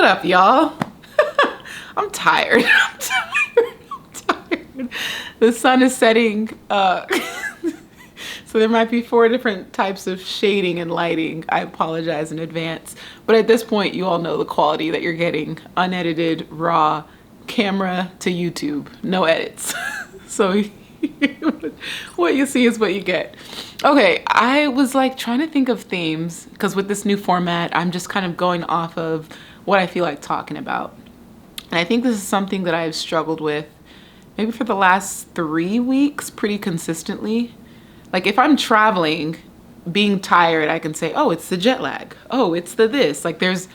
What up, y'all? I'm tired. I'm tired. I'm tired. The sun is setting, so there might be 4 different types of shading and lighting. I apologize in advance. But at this point, you all know the quality that you're getting. Unedited, raw, camera to YouTube. No edits. So what you see is what you get. Okay, I was like trying to think of themes because with this new format, I'm just kind of going off of what I feel like talking about. And I think this is something that I've struggled with maybe for the last 3 weeks pretty consistently. Like if I'm traveling, being tired, I can say, oh, it's the jet lag. Oh, it's the this. Like there's,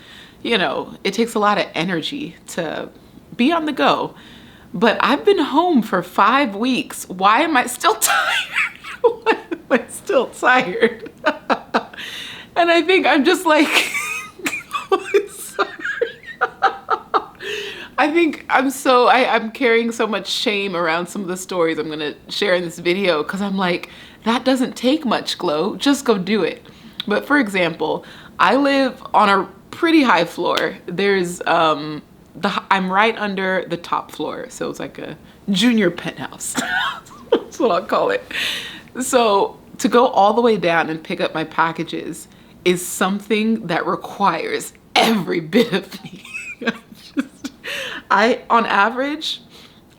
it takes a lot of energy to be on the go. But I've been home for 5 weeks. Why am I still tired? Why am I still tired? And I think I'm just like, I think I'm carrying so much shame around some of the stories I'm gonna share in this video because I'm like, that doesn't take much glow, just go do it. But for example, I live on a pretty high floor. There's, I'm right under the top floor. So it's like a junior penthouse. That's what I'll call it. So to go all the way down and pick up my packages is something that requires every bit of me. On average,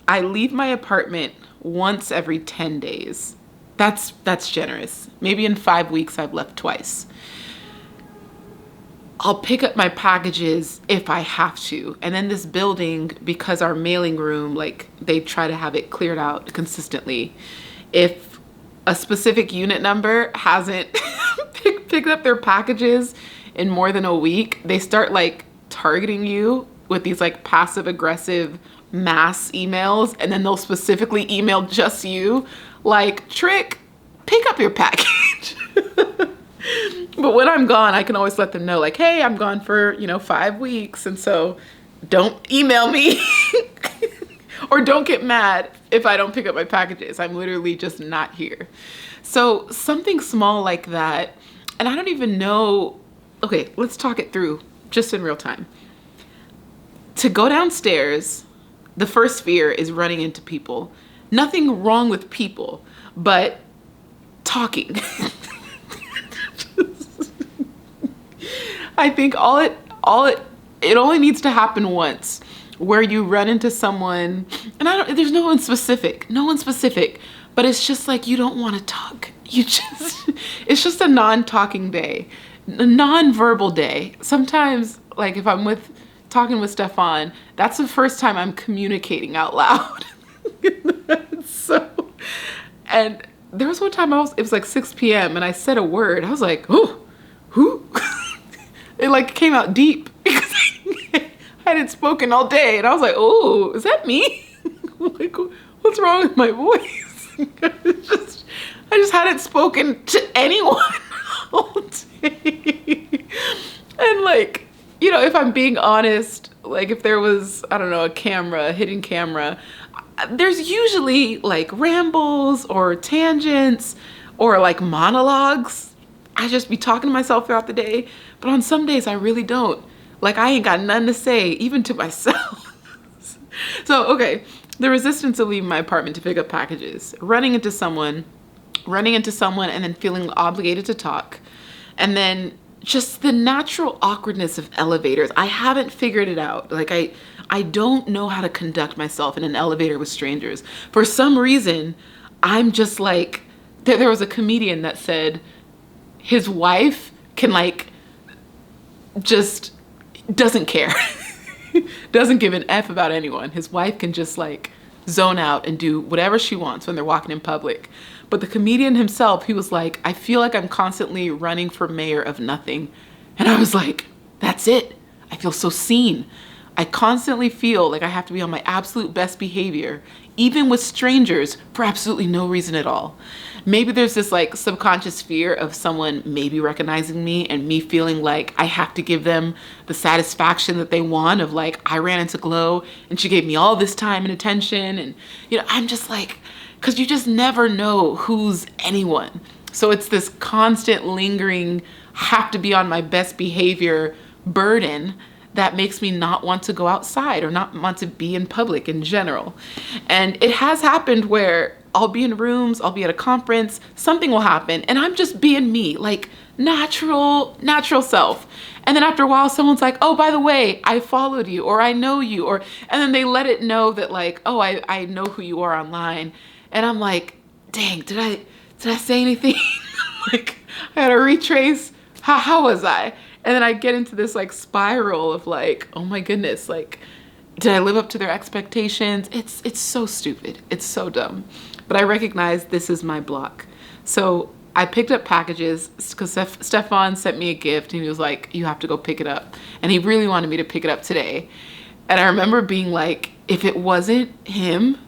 I leave my apartment once every 10 days. That's generous. Maybe in 5 weeks I've left twice. I'll pick up my packages if I have to. And then this building, because our mailing room, like they try to have it cleared out consistently. If a specific unit number hasn't picked up their packages in more than a week, they start like targeting you with these like passive aggressive mass emails, and then they'll specifically email just you like, Trick, pick up your package. But when I'm gone, I can always let them know like, hey, I'm gone for 5 weeks, and so don't email me or don't get mad if I don't pick up my packages. I'm literally just not here. So something small like that, and I don't even know. Okay, let's talk it through just in real time. To go downstairs, the first fear is running into people. Nothing wrong with people, but talking. I think it only needs to happen once, where you run into someone, and there's no one specific, but it's just like you don't want to talk. It's just a non-talking day, a non-verbal day. Sometimes, like if I'm talking with Stefan, that's the first time I'm communicating out loud. And there was one time it was like 6 p.m. and I said a word. I was like, oh, who? It like came out deep because I hadn't spoken all day. And I was like, oh, is that me? Like, what's wrong with my voice? I just hadn't spoken to anyone all day. And like, if I'm being honest, like if there was, I don't know, a hidden camera, there's usually like rambles or tangents or like monologues. I just be talking to myself throughout the day, but on some days I really don't. Like I ain't got nothing to say, even to myself. So, okay, the resistance of leaving my apartment to pick up packages, running into someone and then feeling obligated to talk, and then just the natural awkwardness of elevators. I haven't figured it out. Like I don't know how to conduct myself in an elevator with strangers. For some reason, I'm just like, there was a comedian that said his wife can like, just doesn't care. Doesn't give an F about anyone. His wife can just like zone out and do whatever she wants when they're walking in public. But the comedian himself, he was like, I feel like I'm constantly running for mayor of nothing. And I was like, that's it. I feel so seen. I constantly feel like I have to be on my absolute best behavior, even with strangers, for absolutely no reason at all. Maybe there's this like subconscious fear of someone maybe recognizing me and me feeling like I have to give them the satisfaction that they want of like, I ran into Glow and she gave me all this time and attention. And, I'm just like, because you just never know who's anyone. So it's this constant lingering, have to be on my best behavior burden that makes me not want to go outside or not want to be in public in general. And it has happened where I'll be in rooms, I'll be at a conference, something will happen, and I'm just being me, like natural self. And then after a while, someone's like, oh, by the way, I followed you, or I know you, and then they let it know that like, oh, I know who you are online. And I'm like, dang, did I say anything? Like, I had to retrace, how was I? And then I get into this like spiral of like, oh my goodness, like, did I live up to their expectations? It's so stupid. It's so dumb. But I recognize this is my block. So I picked up packages because Stefan sent me a gift and he was like, you have to go pick it up. And he really wanted me to pick it up today. And I remember being like, if it wasn't him,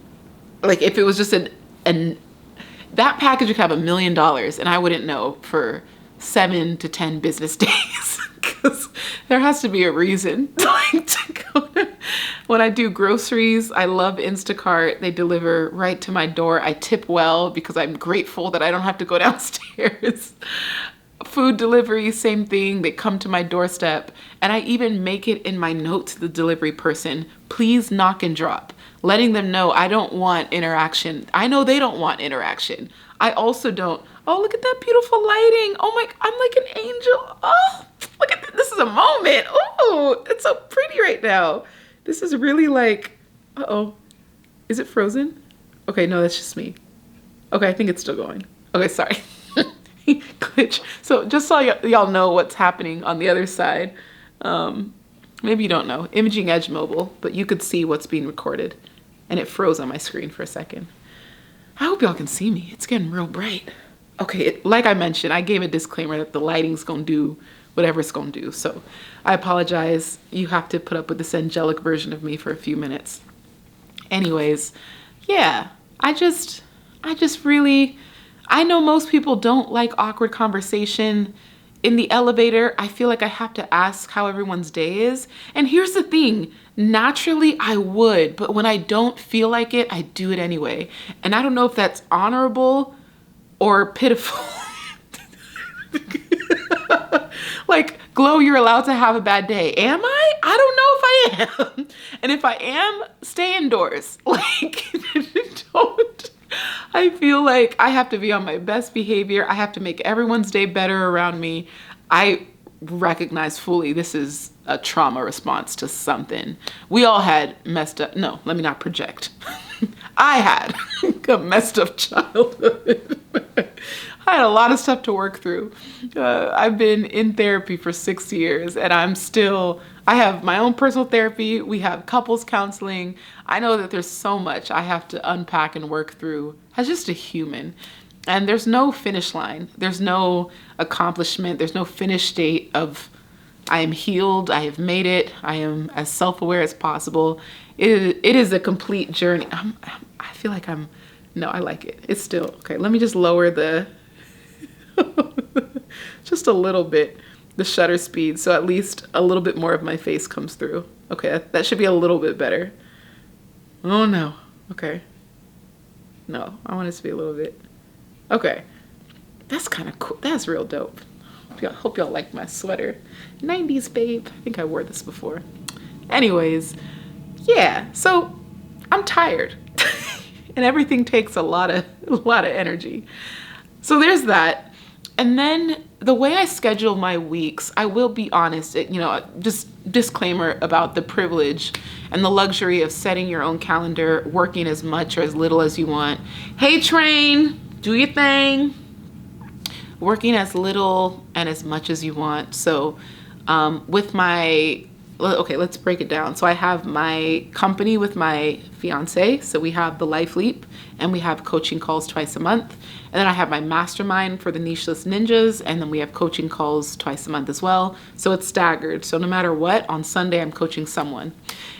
like if it was just that package would have $1 million and I wouldn't know for 7 to 10 business days, because there has to be a reason to go to. When I do groceries, I love Instacart. They deliver right to my door. I tip well because I'm grateful that I don't have to go downstairs. Food delivery, same thing. They come to my doorstep, and I even make it in my note to the delivery person, please knock and drop, letting them know I don't want interaction. I know they don't want interaction. I also don't. Oh, look at that beautiful lighting. Oh my, I'm like an angel. Oh, look at this. This is a moment. Oh, it's so pretty right now. This is really like, uh-oh. Is it frozen? Okay, no, that's just me. Okay, I think it's still going. Okay, sorry. Glitch. So just so y'all know what's happening on the other side. Maybe you don't know. Imaging Edge Mobile, but you could see what's being recorded. And it froze on my screen for a second. I hope y'all can see me. It's getting real bright. Okay, like I mentioned, I gave a disclaimer that the lighting's gonna do whatever it's gonna do. So I apologize. You have to put up with this angelic version of me for a few minutes. Anyways, yeah, I just really, I know most people don't like awkward conversation in the elevator. I feel like I have to ask how everyone's day is. And here's the thing, naturally I would, but when I don't feel like it, I do it anyway. And I don't know if that's honorable or pitiful. Like, Glow, you're allowed to have a bad day. Am I? I don't know if I am. And if I am, stay indoors. Like, don't. I feel like I have to be on my best behavior. I have to make everyone's day better around me. I recognize fully this is a trauma response to something. We all had messed up. No, let me not project. I had a messed up childhood. I had a lot of stuff to work through. I've been in therapy for 6 years and I have my own personal therapy. We have couples counseling. I know that there's so much I have to unpack and work through as just a human. And there's no finish line. There's no accomplishment. There's no finish state of I am healed. I have made it. I am as self-aware as possible. It is a complete journey. I feel like no, I like it. It's still, okay, let me just lower the, just a little bit, the shutter speed, so at least a little bit more of my face comes through. Okay, that should be a little bit better. Oh no, okay. No, I want it to be a little bit. Okay, that's kind of cool. That's real dope. Hope y'all like my sweater. 90s babe. I think I wore this before. Anyways, yeah, so I'm tired. And everything takes a lot of energy. So there's that. And then the way I schedule my weeks, I will be honest, just disclaimer about the privilege and the luxury of setting your own calendar, working as much or as little as you want. Hey, train, do your thing. Working as little and as much as you want. So okay, let's break it down. So I have my company with my fiance. So we have the Life Leap and we have coaching calls twice a month. And then I have my mastermind for the Nicheless Ninjas. And then we have coaching calls twice a month as well. So it's staggered. So no matter what, on Sunday, I'm coaching someone.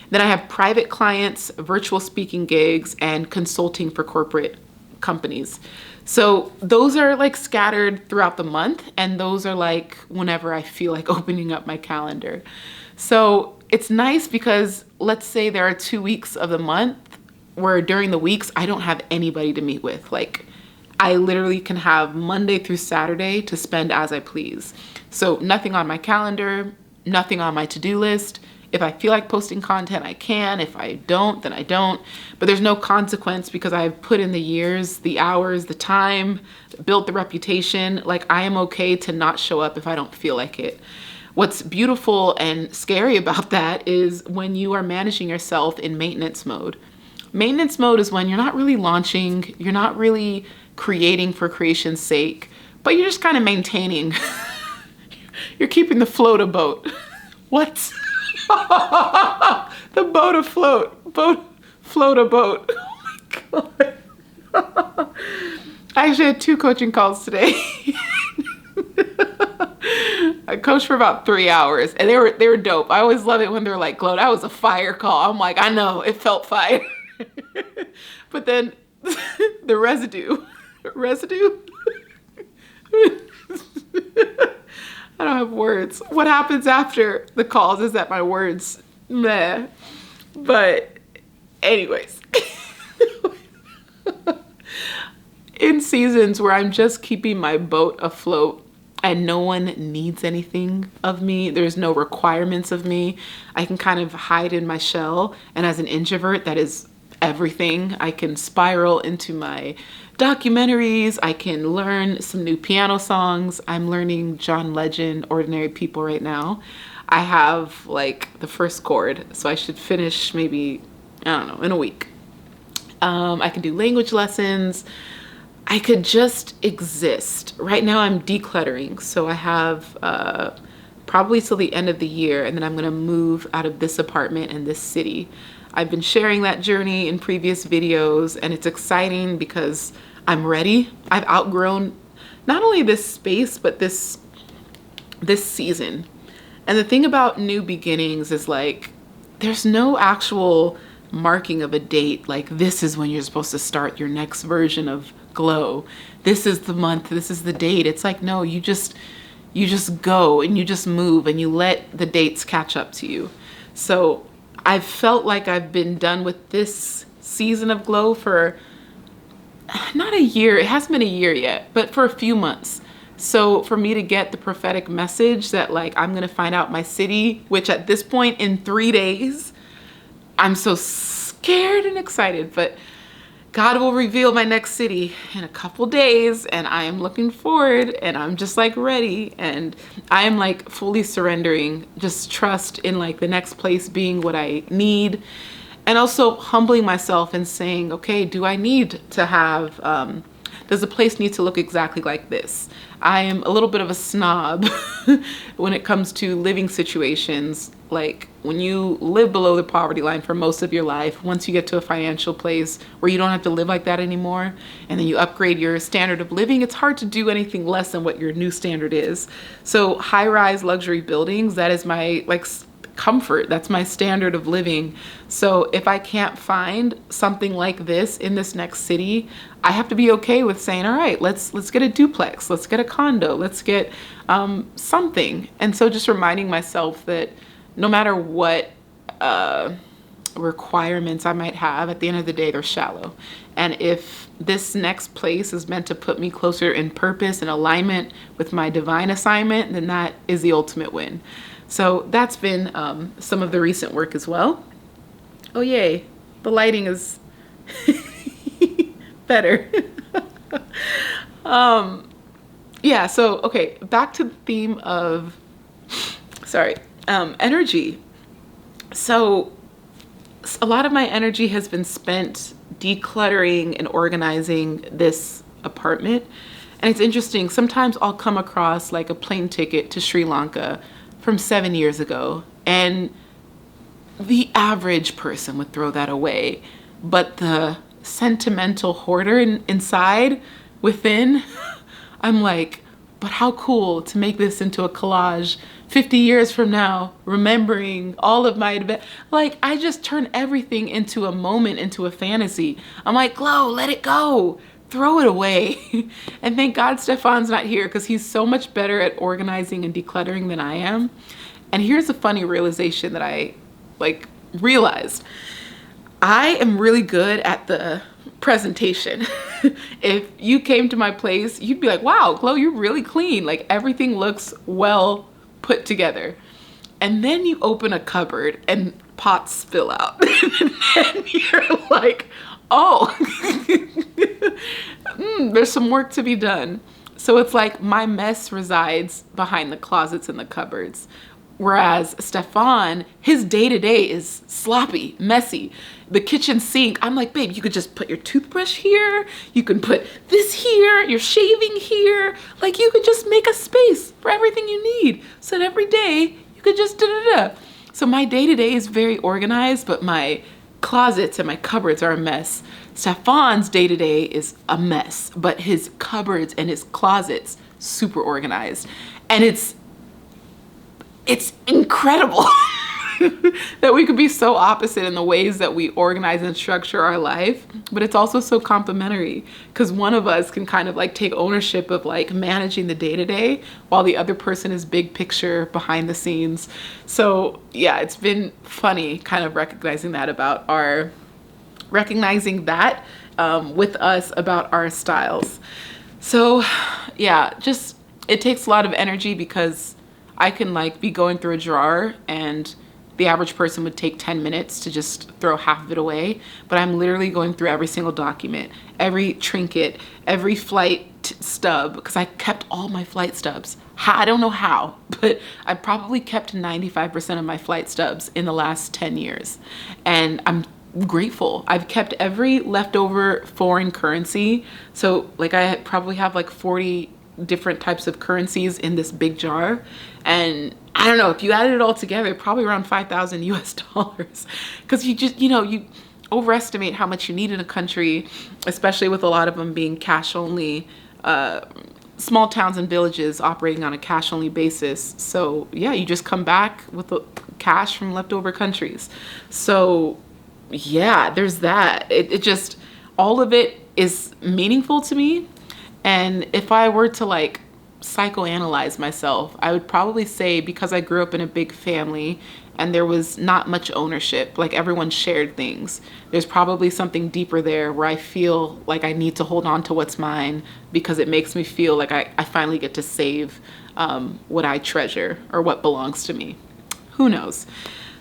Then I have private clients, virtual speaking gigs, and consulting for corporate companies. So those are like scattered throughout the month. And those are like whenever I feel like opening up my calendar. So it's nice because let's say there are 2 weeks of the month where during the weeks, I don't have anybody to meet with. Like I literally can have Monday through Saturday to spend as I please. So nothing on my calendar, nothing on my to-do list. If I feel like posting content, I can. If I don't, then I don't. But there's no consequence because I've put in the years, the hours, the time, built the reputation. Like, I am okay to not show up if I don't feel like it. What's beautiful and scary about that is when you are managing yourself in maintenance mode. Maintenance mode is when you're not really launching, you're not really creating for creation's sake, but you're just kind of maintaining. You're keeping the float afloat. What? The boat afloat. Float a boat. Oh my God. I actually had 2 coaching calls today. I coached for about 3 hours and they were dope. I always love it when they're like, Glow, that was a fire call. I'm like, I know, it felt fire. But then the residue. I don't have words. What happens after the calls is that my words, meh. But anyways, in seasons where I'm just keeping my boat afloat and no one needs anything of me, there's no requirements of me, I can kind of hide in my shell. And as an introvert, that is everything. I can spiral into my documentaries. I can learn some new piano songs. I'm learning John Legend, Ordinary People right now. I have like the first chord, so I should finish maybe, I don't know, in a week. I can do language lessons. I could just exist. Right now I'm decluttering. So I have probably till the end of the year, and then I'm gonna move out of this apartment and this city. I've been sharing that journey in previous videos, and it's exciting because I'm ready. I've outgrown not only this space, but this season. And the thing about new beginnings is like, there's no actual marking of a date. Like, this is when you're supposed to start your next version of Glow. This is the month, this is the date. It's like, no, you just go and you just move and you let the dates catch up to you. So I've felt like I've been done with this season of Glow for not a year. It hasn't been a year yet, but for a few months. So for me to get the prophetic message that like, I'm gonna find out my city, which at this point in 3 days, I'm so scared and excited, but God will reveal my next city in a couple days, and I am looking forward, and I'm just like ready, and I am like fully surrendering, just trust in like the next place being what I need, and also humbling myself and saying, okay, do I need to have, does the place need to look exactly like this? I am a little bit of a snob when it comes to living situations. Like, when you live below the poverty line for most of your life, once you get to a financial place where you don't have to live like that anymore, and then you upgrade your standard of living, it's hard to do anything less than what your new standard is. So high-rise luxury buildings, that is my like comfort. That's my standard of living. So if I can't find something like this in this next city, I have to be okay with saying, all right, let's get a duplex, let's get a condo, let's get something. And so just reminding myself that no matter what requirements I might have, at the end of the day, they're shallow. And if this next place is meant to put me closer in purpose and alignment with my divine assignment, then that is the ultimate win. So that's been some of the recent work as well. Oh yay, the lighting is better. Yeah, so okay, back to the theme of, energy. So a lot of my energy has been spent decluttering and organizing this apartment. And it's interesting, sometimes I'll come across like a plane ticket to Sri Lanka from 7 years ago, and the average person would throw that away. But the sentimental hoarder inside, within, I'm like, but how cool to make this into a collage 50 years from now, remembering all of my adventures. Like, I just turn everything into a moment, into a fantasy. I'm like, Glow, let it go. Throw it away. And thank God Stefan's not here, because he's so much better at organizing and decluttering than I am. And here's a funny realization that I realized. I am really good at the presentation. If you came to my place, you'd be like, wow, Glow, you're really clean. Like, everything looks well put together. And then you open a cupboard and pots spill out. And you're like, oh, there's some work to be done. So it's like my mess resides behind the closets and the cupboards. Whereas Stefan, his day-to-day is sloppy, messy. The kitchen sink, I'm like, babe, you could just put your toothbrush here. You can put this here, your shaving here. Like, you could just make a space for everything you need. So that every day you could just da-da-da. So my day-to-day is very organized, but my closets and my cupboards are a mess. Stefan's day-to-day is a mess, but his cupboards and his closets, super organized. And it's incredible that we could be so opposite in the ways that we organize and structure our life, but it's also so complementary because one of us can kind of like take ownership of like managing the day-to-day while the other person is big picture behind the scenes. So yeah, it's been funny kind of recognizing that with us about our styles. So yeah, just it takes a lot of energy because I can like be going through a drawer and the average person would take 10 minutes to just throw half of it away. But I'm literally going through every single document, every trinket, every flight stub, because I kept all my flight stubs. I don't know how, but I probably kept 95% of my flight stubs in the last 10 years. And I'm grateful. I've kept every leftover foreign currency. So like I probably have like 40 different types of currencies in this big jar. And I don't know, if you added it all together, probably around 5,000 US dollars. Because you just, you overestimate how much you need in a country, especially with a lot of them being cash only, small towns and villages operating on a cash only basis. So yeah, you just come back with the cash from leftover countries. So yeah, there's that. It just, all of it is meaningful to me. And if I were to like psychoanalyze myself, I would probably say because I grew up in a big family and there was not much ownership, like everyone shared things, there's probably something deeper there where I feel like I need to hold on to what's mine because it makes me feel like I finally get to save what I treasure or what belongs to me. Who knows?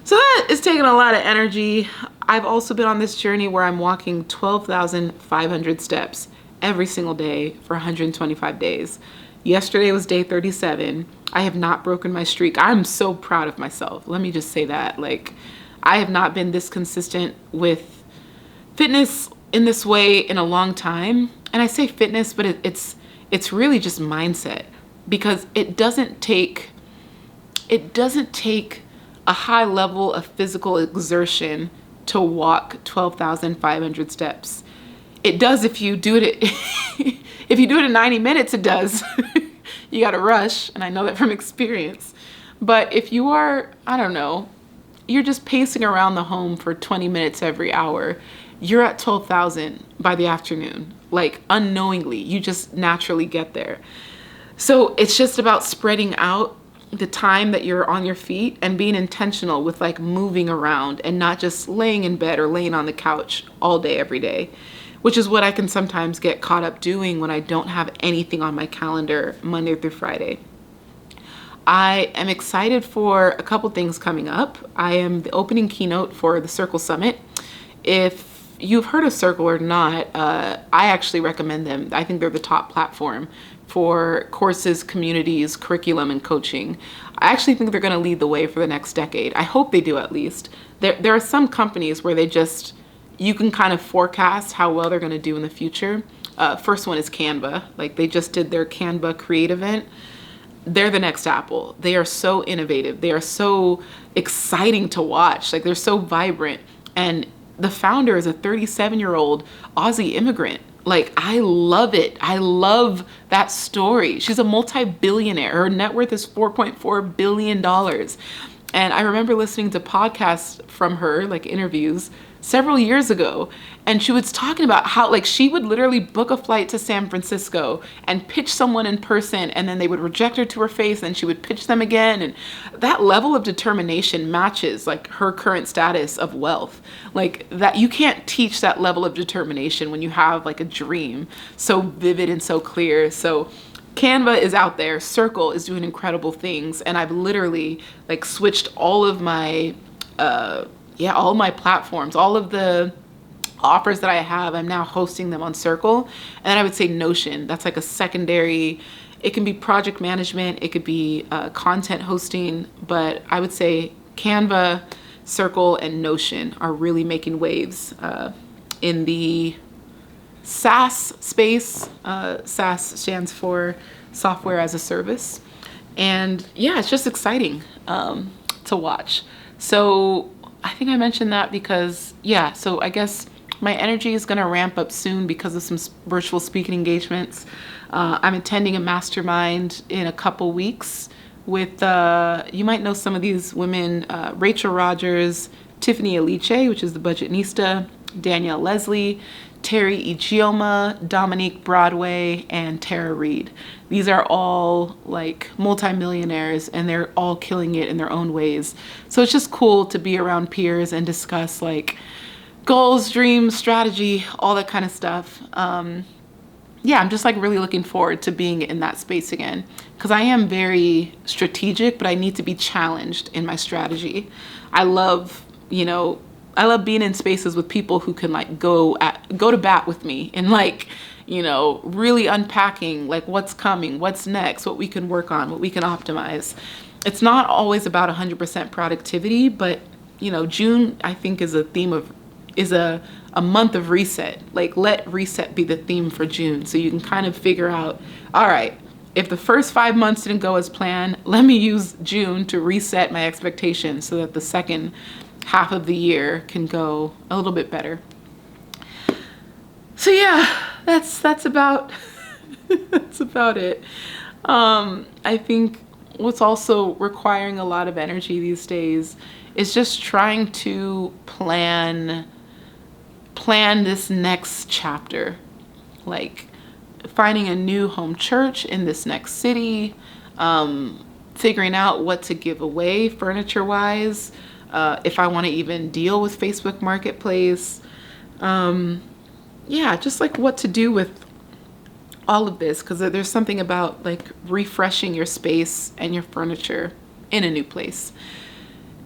So that is taking a lot of energy. I've also been on this journey where I'm walking 12,500 steps every single day for 125 days. Yesterday was day 37. I have not broken my streak. I'm so proud of myself. Let me just say that. Like, I have not been this consistent with fitness in this way in a long time. And I say fitness, but it's really just mindset, because it doesn't take a high level of physical exertion to walk 12,500 steps. It does if you do it if you do it in 90 minutes, it does. You got to rush, and I know that from experience. But if you are, I don't know, you're just pacing around the home for 20 minutes every hour, you're at 12,000 by the afternoon. Like, unknowingly, you just naturally get there. So it's just about spreading out the time that you're on your feet and being intentional with like moving around and not just laying in bed or laying on the couch all day, every day, which is what I can sometimes get caught up doing when I don't have anything on my calendar Monday through Friday. I am excited for a couple things coming up. I am the opening keynote for the Circle Summit. If you've heard of Circle or not, I actually recommend them. I think they're the top platform for courses, communities, curriculum, and coaching. I actually think they're going to lead the way for the next decade. I hope they do, at least. There are some companies where you can kind of forecast how well they're going to do in the future. First one is Canva. Like, they just did their Canva Create event. They're the next Apple. They are so innovative. They are so exciting to watch. Like, they're so vibrant. And the founder is a 37-year-old Aussie immigrant. Like, I love it. I love that story. She's a multi-billionaire. Her net worth is $4.4 billion. And I remember listening to podcasts from her, like interviews, several years ago. And she was talking about how, like, she would literally book a flight to San Francisco and pitch someone in person, and then they would reject her to her face, and she would pitch them again. And that level of determination matches like her current status of wealth. Like, that, you can't teach that level of determination when you have like a dream so vivid and so clear. So Canva is out there. Circle is doing incredible things. And I've literally like switched all of my, all my platforms, all of the offers that I have, I'm now hosting them on Circle. And then I would say Notion. That's like a secondary, it can be project management, it could be content hosting, but I would say Canva, Circle, and Notion are really making waves in the SaaS space. SaaS stands for software as a service. And yeah, it's just exciting to watch. So I think I mentioned that because, yeah, so I guess my energy is going to ramp up soon because of some virtual speaking engagements. I'm attending a mastermind in a couple weeks with, you might know some of these women, Rachel Rogers, Tiffany Aliche, which is the Budgetnista, Danielle Leslie, Terry Ichioma, Dominique Broadway, and Tara Reid. These are all like multimillionaires and they're all killing it in their own ways. So it's just cool to be around peers and discuss like goals, dreams, strategy, all that kind of stuff. Yeah, I'm just like really looking forward to being in that space again because I am very strategic, but I need to be challenged in my strategy. I love being in spaces with people who can like go to bat with me and like, really unpacking like what's coming, what's next, what we can work on, what we can optimize. It's not always about 100% productivity, but June I think is a month of reset. Like let reset be the theme for June. So you can kind of figure out, all right, if the first 5 months didn't go as planned, let me use June to reset my expectations so that the second half of the year can go a little bit better. So yeah, that's about that's about it. I think what's also requiring a lot of energy these days is just trying to plan this next chapter, like finding a new home church in this next city, figuring out what to give away furniture wise, if I want to even deal with Facebook Marketplace. Yeah, just like what to do with all of this, because there's something about like refreshing your space and your furniture in a new place.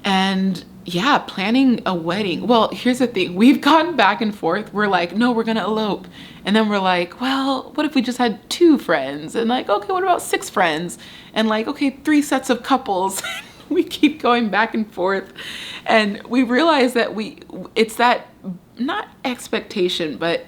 And yeah, planning a wedding. Well, here's the thing. We've gone back and forth. We're like, no, we're going to elope. And then we're like, well, what if we just had 2 friends? And like, okay, what about 6 friends? And like, okay, 3 sets of couples. We keep going back and forth. And we realize that it's that, not expectation, but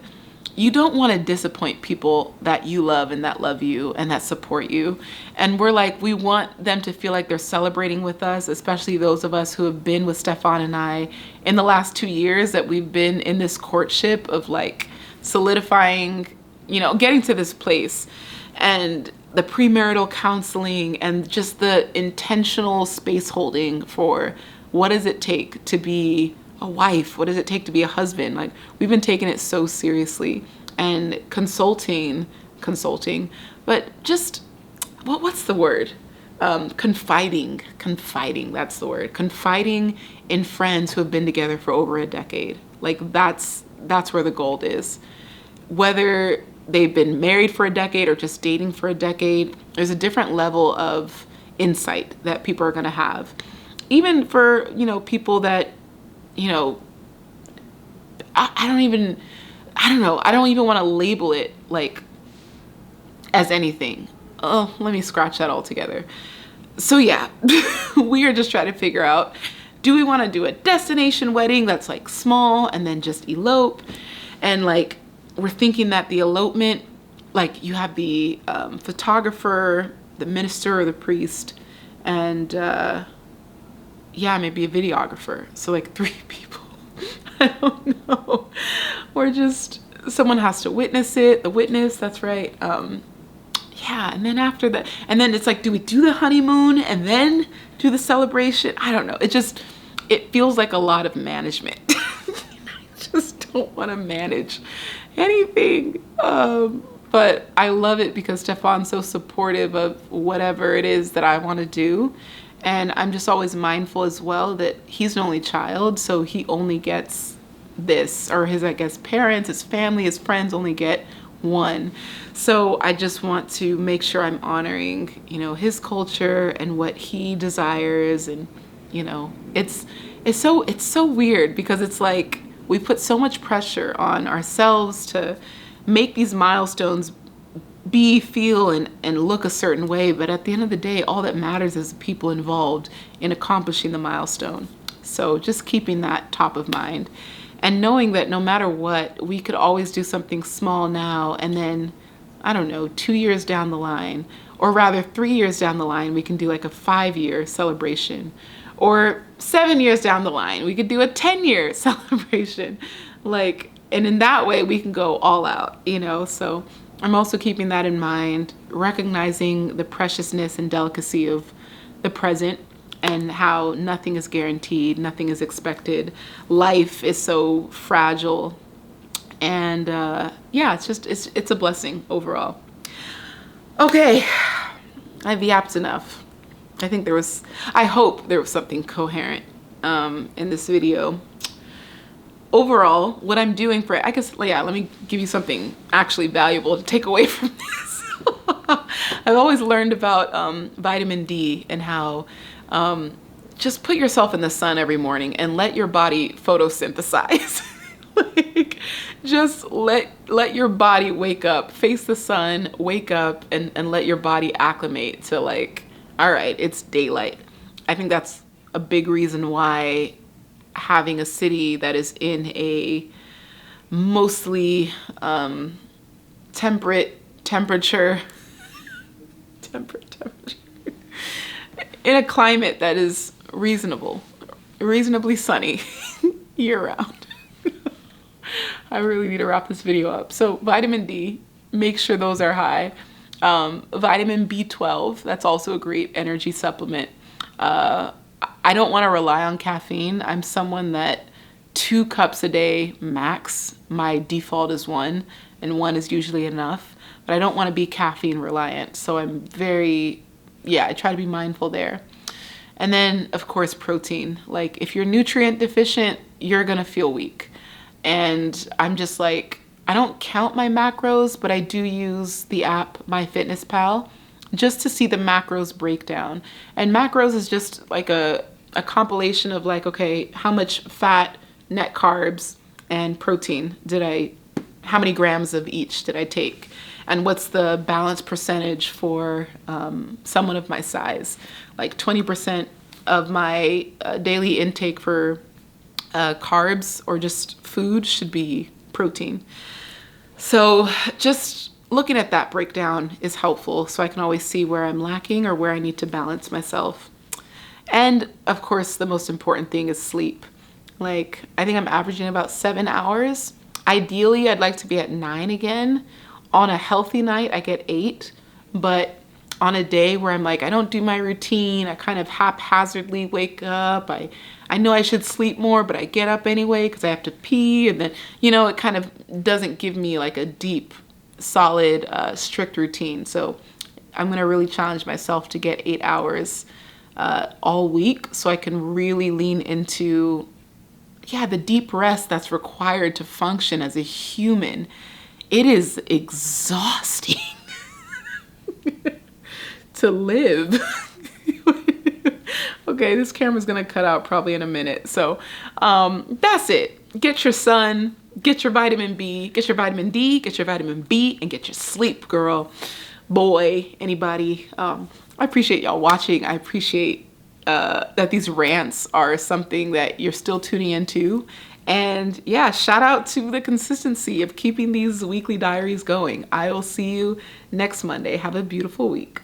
you don't want to disappoint people that you love and that love you and that support you. And we're like, we want them to feel like they're celebrating with us, especially those of us who have been with Stefan and I in the last 2 years that we've been in this courtship of like solidifying, getting to this place, and the premarital counseling and just the intentional space holding for what does it take to be a wife? What does it take to be a husband? Like we've been taking it so seriously and consulting, but just what's the word? Confiding, that's the word. Confiding in friends who have been together for over a decade. Like that's where the gold is. Whether they've been married for a decade or just dating for a decade, there's a different level of insight that people are going to have. Even for, people that, I don't even want to label it like as anything. Oh, let me scratch that all together. So yeah, we are just trying to figure out, do we want to do a destination wedding that's like small and then just elope? And like, we're thinking that the elopement, like you have the photographer, the minister or the priest, and maybe a videographer. So like 3 people. I don't know. Or just someone has to witness it. The witness, that's right. And then after that, and then it's like, do we do the honeymoon and then do the celebration? I don't know. It feels like a lot of management. I just don't want to manage anything. But I love it because Stefan's so supportive of whatever it is that I want to do. And I'm just always mindful as well that he's an only child, so he only gets this, or his, parents, his family, his friends only get one. So I just want to make sure I'm honoring, you know, his culture and what he desires. And, you know, it's so weird because it's like we put so much pressure on ourselves to make these milestones be, feel, and look a certain way. But at the end of the day, all that matters is the people involved in accomplishing the milestone. So just keeping that top of mind and knowing that no matter what, we could always do something small now, and then, I don't know, 2 years down the line, or rather 3 years down the line, we can do like a 5-year celebration. Or 7 years down the line, we could do a 10-year celebration. Like, and in that way, we can go all out, you know? So I'm also keeping that in mind, recognizing the preciousness and delicacy of the present and how nothing is guaranteed, nothing is expected. Life is so fragile. And yeah, it's a blessing overall. Okay, I've yapped enough. I hope there was something coherent in this video. Overall, what I'm doing for it, I guess, yeah, let me give you something actually valuable to take away from this. I've always learned about vitamin D and how just put yourself in the sun every morning and let your body photosynthesize. Like, just let your body wake up, face the sun, wake up, and let your body acclimate to, like, all right, it's daylight. I think that's a big reason why having a city that is in a mostly temperate temperature, in a climate that is reasonably sunny year round. I really need to wrap this video up. So vitamin D, make sure those are high. Vitamin B12, that's also a great energy supplement. I don't want to rely on caffeine. I'm someone that 2 cups a day max. My default is 1, and 1 is usually enough. But I don't want to be caffeine reliant. So I try to be mindful there. And then, of course, protein. Like, if you're nutrient deficient, you're going to feel weak. And I'm just like, I don't count my macros, but I do use the app MyFitnessPal just to see the macros breakdown. And macros is just like a compilation of, like, okay, how much fat, net carbs, and protein how many grams of each did I take? And what's the balance percentage for someone of my size? Like 20% of my daily intake for carbs or just food should be protein. So just looking at that breakdown is helpful, so I can always see where I'm lacking or where I need to balance myself. And of course, the most important thing is sleep. Like, I think I'm averaging about 7 hours. Ideally, I'd like to be at 9 again. On a healthy night, I get 8, but on a day where I'm like, I don't do my routine, I kind of haphazardly wake up, I know I should sleep more, but I get up anyway because I have to pee, and then, you know, it kind of doesn't give me like a deep, solid, strict routine. So I'm gonna really challenge myself to get 8 hours all week so I can really lean into, the deep rest that's required to function as a human. It is exhausting to live. Okay, this camera's gonna cut out probably in a minute. So that's it. Get your sun, get your vitamin B, get your vitamin D, get your vitamin B, and get your sleep, girl, boy, anybody. I appreciate y'all watching. I appreciate that these rants are something that you're still tuning into. And yeah, shout out to the consistency of keeping these weekly diaries going. I will see you next Monday. Have a beautiful week.